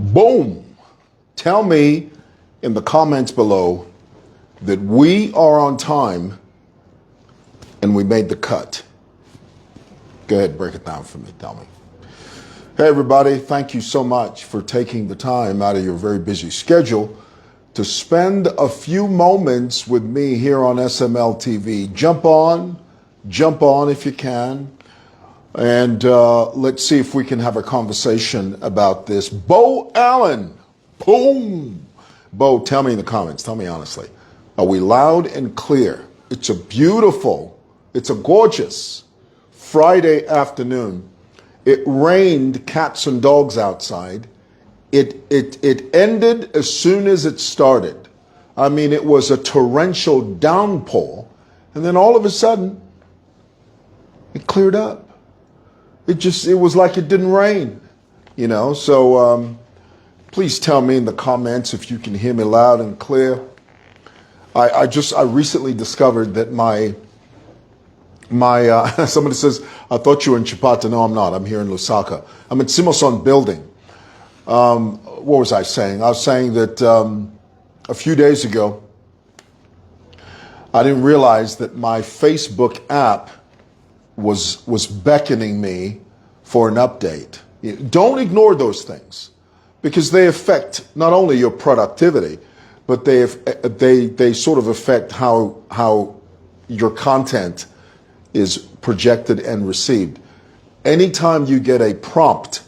Boom. Tell me in the comments below that we are on time and we made the cut. Go ahead, break it down for me. Tell me. Hey, everybody. Thank you so much for taking the time out of your very busy schedule to spend a few moments with me here on SML TV. Jump on if you can. And let's see if we can have a conversation about this. Bo Allen. Boom. Bo, tell me in the comments. Tell me honestly. Are we loud and clear? It's a gorgeous Friday afternoon. It rained cats and dogs outside. It ended as soon as it started. I mean, it was a torrential downpour. And then all of a sudden, it cleared up. It was like it didn't rain, you know? So please tell me in the comments if you can hear me loud and clear. I recently discovered that my somebody says, I thought you were in Chipata. No, I'm not. I'm here in Lusaka. I'm at Simoson building. What was I saying? I was saying that a few days ago, I didn't realize that my Facebook app was beckoning me for an update. Don't ignore those things because they affect not only your productivity, but they sort of affect how your content is projected and received. Anytime you get a prompt,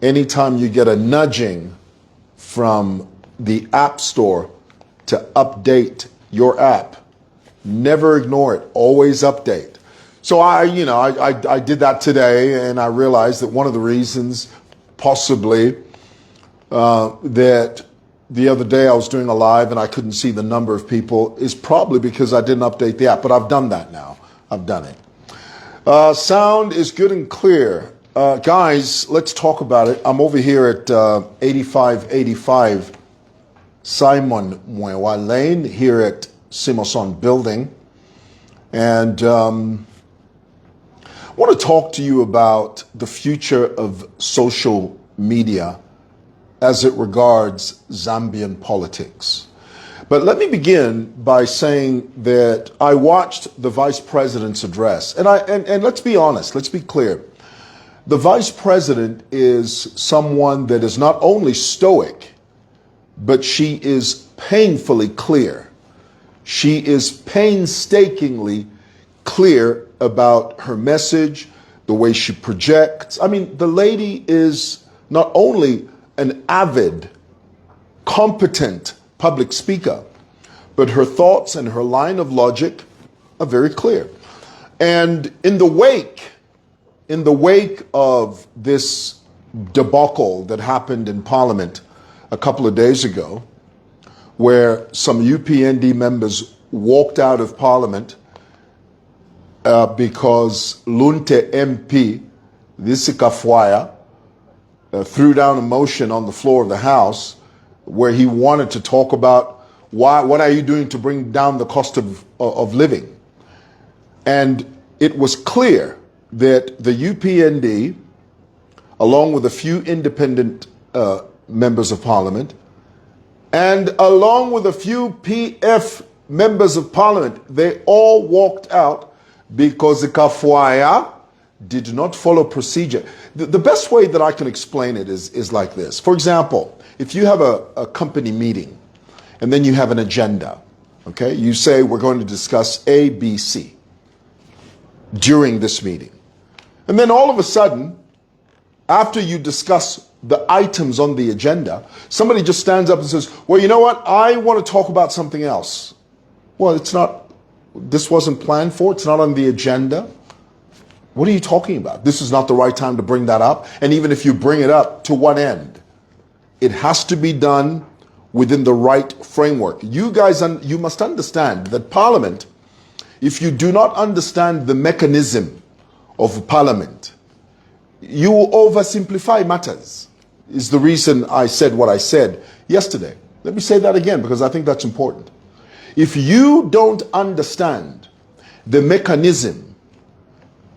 anytime you get a nudging from the App Store to update your app, never ignore it. Always update. So I did that today, and I realized that one of the reasons, possibly, that the other day I was doing a live and I couldn't see the number of people is probably because I didn't update the app. But I've done that now. I've done it. Sound is good and clear. Guys, let's talk about it. I'm over here at 8585 Simon Mwewa Lane here at Simoson Building. And I want to talk to you about the future of social media as it regards Zambian politics. But let me begin by saying that I watched the vice president's address. And let's be honest, let's be clear. The vice president is someone that is not only stoic, but she is painfully clear. She is painstakingly clear about her message, the way she projects. I mean, the lady is not only an avid, competent public speaker, but her thoughts and her line of logic are very clear. And in the wake of this debacle that happened in Parliament a couple of days ago, where some UPND members walked out of Parliament because Lunte MP, Visikafwaya, threw down a motion on the floor of the House where he wanted to talk about what are you doing to bring down the cost of living. And it was clear that the UPND, along with a few independent members of Parliament, and along with a few PF members of Parliament, they all walked out because the Kafwaya did not follow procedure. The best way that I can explain it is like this. For example, if you have a company meeting and then you have an agenda, okay? You say we're going to discuss A, B, C during this meeting. And then all of a sudden, after you discuss the items on the agenda, somebody just stands up and says, well, you know what? I want to talk about something else. Well, this wasn't planned for. It's not on the agenda. What are you talking about? This is not the right time to bring that up. And even if you bring it up, to what end? It has to be done within the right framework. You guys, you must understand that Parliament, if you do not understand the mechanism of Parliament, you will oversimplify matters, is the reason I said what I said yesterday. Let me say that again because I think that's important. If you don't understand the mechanism,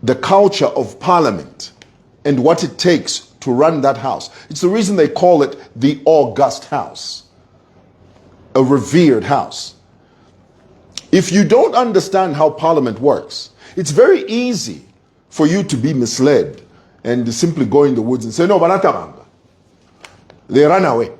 the culture of Parliament, and what it takes to run that house. It's the reason they call it the august house, a revered house. If you don't understand how Parliament works, it's very easy for you to be misled and to simply go in the woods and say, no, Banatamanga. They ran away.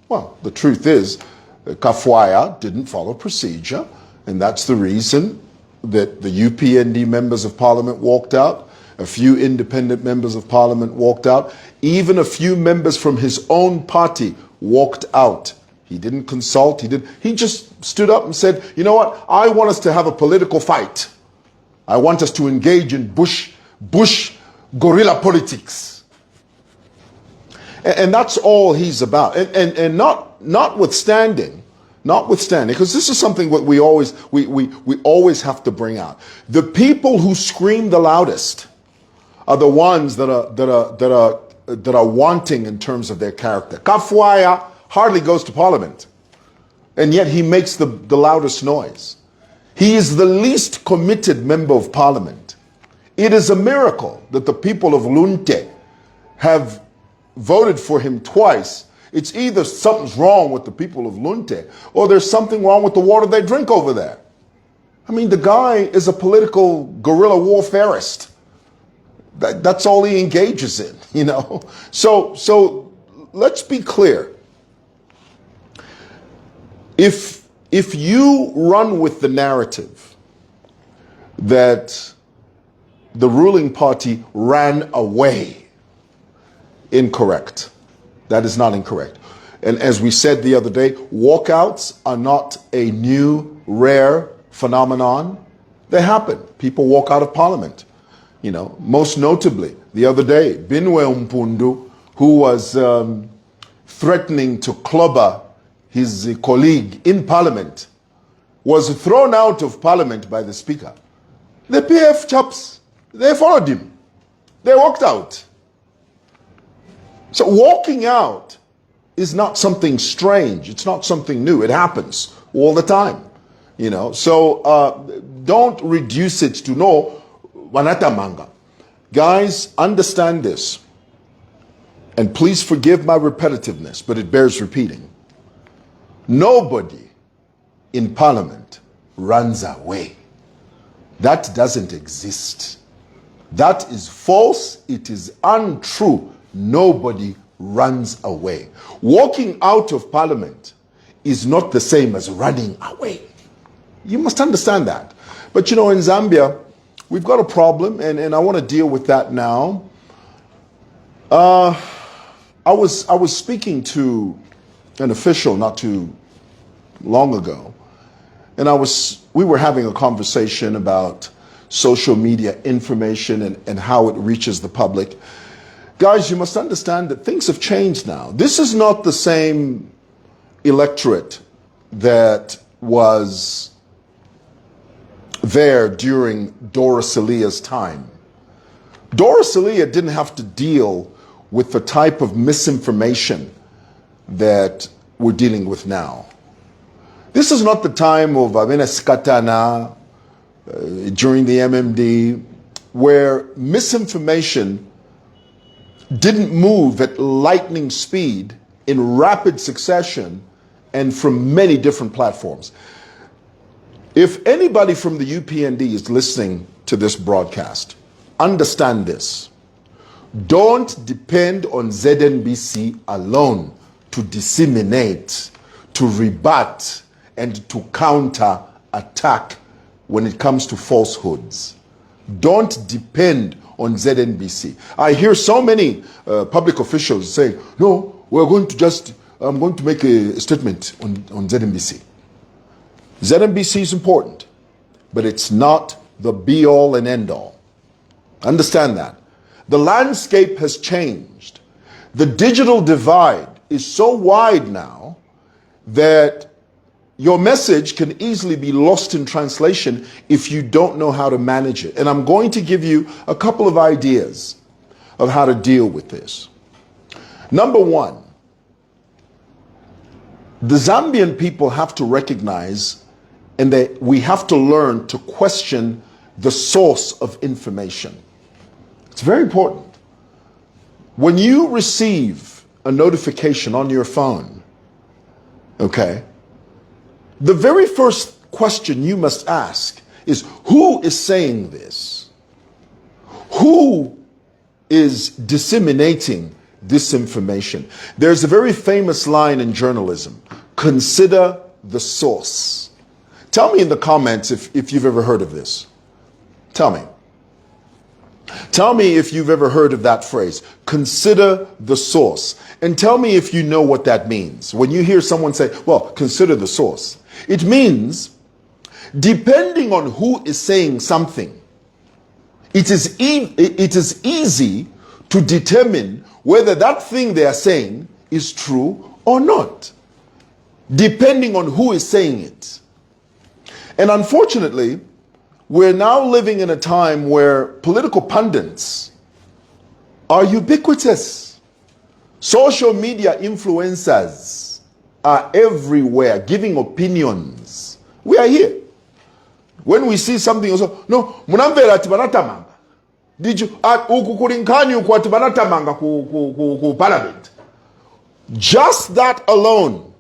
Well, the truth is, Kafwaya didn't follow procedure, and that's the reason that the UPND members of Parliament walked out, a few independent members of Parliament walked out, even a few members from his own party walked out. He didn't consult, he just stood up and said, you know what, I want us to have a political fight. I want us to engage in bush guerrilla politics. And that's all he's about. And notwithstanding, because this is something that we always have to bring out. The people who scream the loudest are the ones that are wanting in terms of their character. Kafwaya hardly goes to Parliament, and yet he makes the loudest noise. He is the least committed member of Parliament. It is a miracle that the people of Lunte have voted for him twice. It's either something's wrong with the people of Lunte or there's something wrong with the water they drink over there. I mean, the guy is a political guerrilla warfareist. That's all he engages in, you know. So let's be clear. If you run with the narrative that the ruling party ran away, incorrect. That is not incorrect. And as we said the other day, walkouts are not a new, rare phenomenon. They happen. People walk out of Parliament. You know, most notably, the other day, Binwe Mpundu, who was threatening to clobber his colleague in Parliament, was thrown out of Parliament by the Speaker. The PF chaps, they followed him. They walked out. So walking out is not something strange. It's not something new. It happens all the time. You know, so don't reduce it to no wanata manga. Guys, understand this. And please forgive my repetitiveness, but it bears repeating. Nobody in Parliament runs away. That doesn't exist. That is false. It is untrue. Nobody runs away. Walking out of Parliament is not the same as running away. You must understand that. But you know, in Zambia, we've got a problem, and I want to deal with that now. I was speaking to an official not too long ago, and we were having a conversation about social media information and how it reaches the public. Guys, you must understand that things have changed now. This is not the same electorate that was there during Dora Salia's time. Dora Salia didn't have to deal with the type of misinformation that we're dealing with now. This is not the time of Skatana during the MMD, where misinformation didn't move at lightning speed in rapid succession and from many different platforms. If anybody from the UPND is listening to this broadcast, understand this. Don't depend on ZNBC alone to disseminate, to rebut, and to counter attack when it comes to falsehoods. Don't depend on ZNBC. I hear so many public officials saying, no, I'm going to make a statement on ZNBC. ZNBC is important, but it's not the be-all and end-all. Understand that. The landscape has changed. The digital divide is so wide now that your message can easily be lost in translation if you don't know how to manage it. And I'm going to give you a couple of ideas of how to deal with this. Number one, the Zambian people have to recognize and we have to learn to question the source of information. It's very important. When you receive a notification on your phone, okay, the very first question you must ask is, who is saying this? Who is disseminating this information? There's a very famous line in journalism: consider the source. Tell me in the comments if you've ever heard of this. Tell me. Tell me if you've ever heard of that phrase, consider the source. And tell me if you know what that means. When you hear someone say, well, consider the source, it means depending on who is saying something, it is easy to determine whether that thing they are saying is true or not, depending on who is saying it. And unfortunately, we're now living in a time where political pundits are ubiquitous. Social media influencers are everywhere giving opinions. We are here. When we see something, also, no, munamvera tibanatamanga. Did you ukukurinkani kwa tibanatamanga ku parliament? Just that alone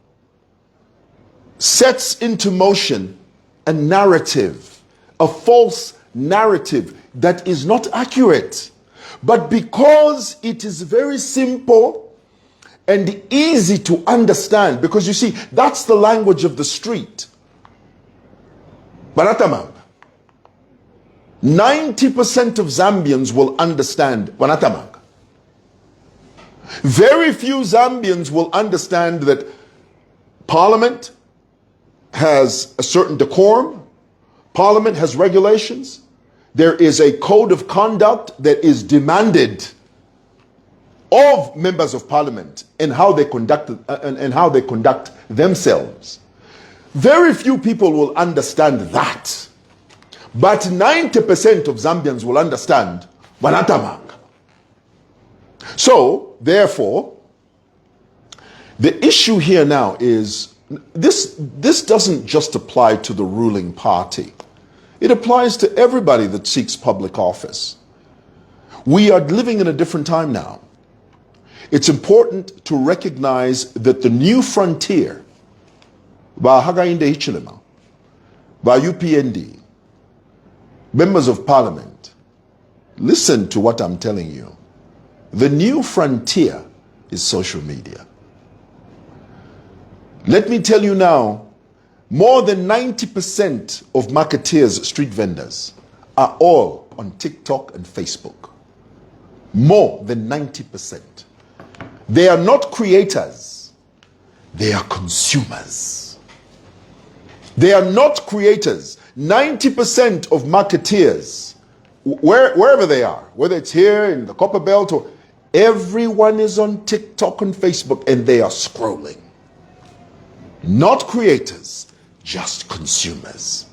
sets into motion a narrative, a false narrative that is not accurate. But because it is very simple and easy to understand, because you see, that's the language of the street. Banatamanga. 90% of Zambians will understand Banatamanga. Very few Zambians will understand that Parliament has a certain decorum. Parliament has regulations. There is a code of conduct that is demanded of members of Parliament and how they conduct themselves. Very few people will understand that. But 90% of Zambians will understand Banatamanga. So, therefore, the issue here now is this doesn't just apply to the ruling party. It applies to everybody that seeks public office. We are living in a different time now. It's important to recognize that the new frontier, by Hagainde Hichilema, by UPND, members of Parliament, listen to what I'm telling you. The new frontier is social media. Let me tell you now, more than 90% of marketeers, street vendors, are all on TikTok and Facebook. More than 90%. They are not creators. They are consumers. They are not creators. 90% of marketeers, wherever they are, whether it's here in the Copper Belt or everyone is on TikTok and Facebook and they are scrolling. Not creators, just consumers.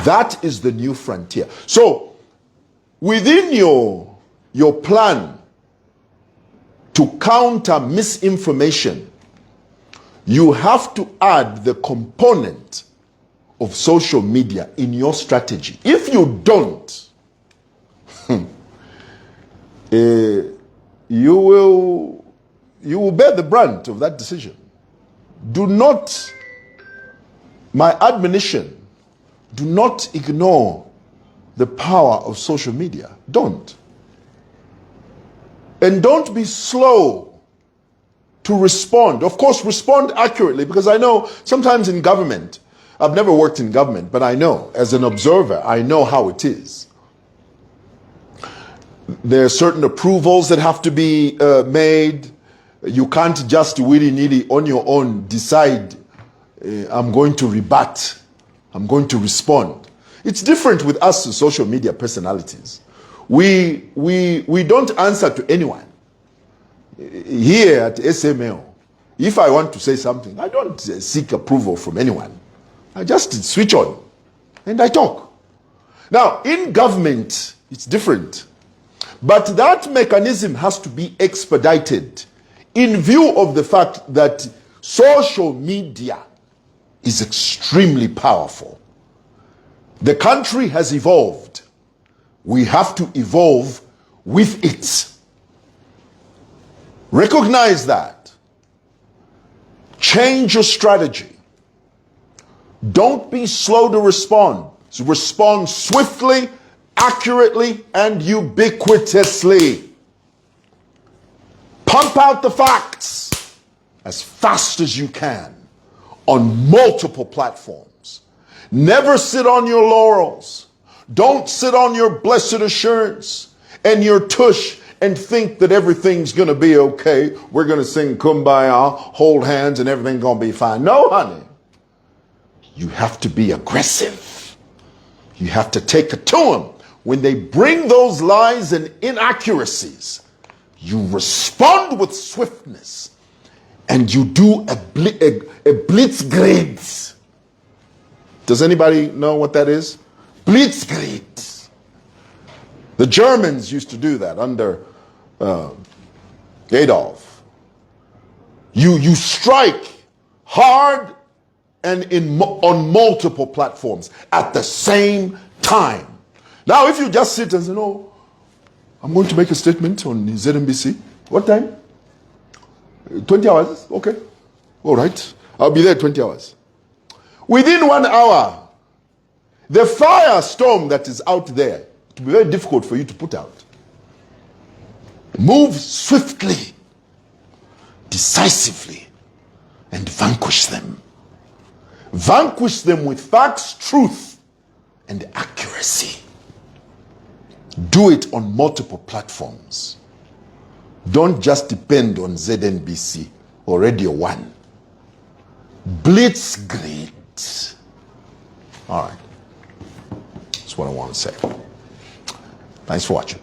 That is the new frontier. So, within your plan to counter misinformation, you have to add the component of social media in your strategy. If you don't, you will bear the brunt of that decision. Do not, my admonition, do not ignore the power of social media. Don't. And don't be slow to respond. Of course, respond accurately, because I know sometimes in government, I've never worked in government, but I know, as an observer, I know how it is. There are certain approvals that have to be made. You can't just willy-nilly on your own decide, I'm going to rebut, I'm going to respond. It's different with us social media personalities. We don't answer to anyone. Here at SML, if I want to say something, I don't seek approval from anyone. I just switch on and I talk. Now, in government, it's different. But that mechanism has to be expedited in view of the fact that social media is extremely powerful. The country has evolved. We have to evolve with it. Recognize that. Change your strategy. Don't be slow to respond. So respond swiftly, accurately, and ubiquitously. Pump out the facts as fast as you can on multiple platforms. Never sit on your laurels. Don't sit on your blessed assurance and your tush and think that everything's going to be okay. We're going to sing Kumbaya, hold hands, and everything's going to be fine. No, honey. You have to be aggressive. You have to take it to them. When they bring those lies and inaccuracies, you respond with swiftness and you do a blitzkrieg. Does anybody know what that is? Blitzkrieg. The Germans used to do that under Adolf. You strike hard and on multiple platforms at the same time. Now, if you just sit and say, no, I'm going to make a statement on ZNBC. What time? 20 hours? Okay. All right. I'll be there 20 hours. Within 1 hour, the firestorm that is out there, it will be very difficult for you to put out. Move swiftly, decisively, and vanquish them. Vanquish them with facts, truth, and accuracy. Do it on multiple platforms. Don't just depend on ZNBC or Radio 1. Blitzkrieg. All right. That's what I want to say. Thanks for watching.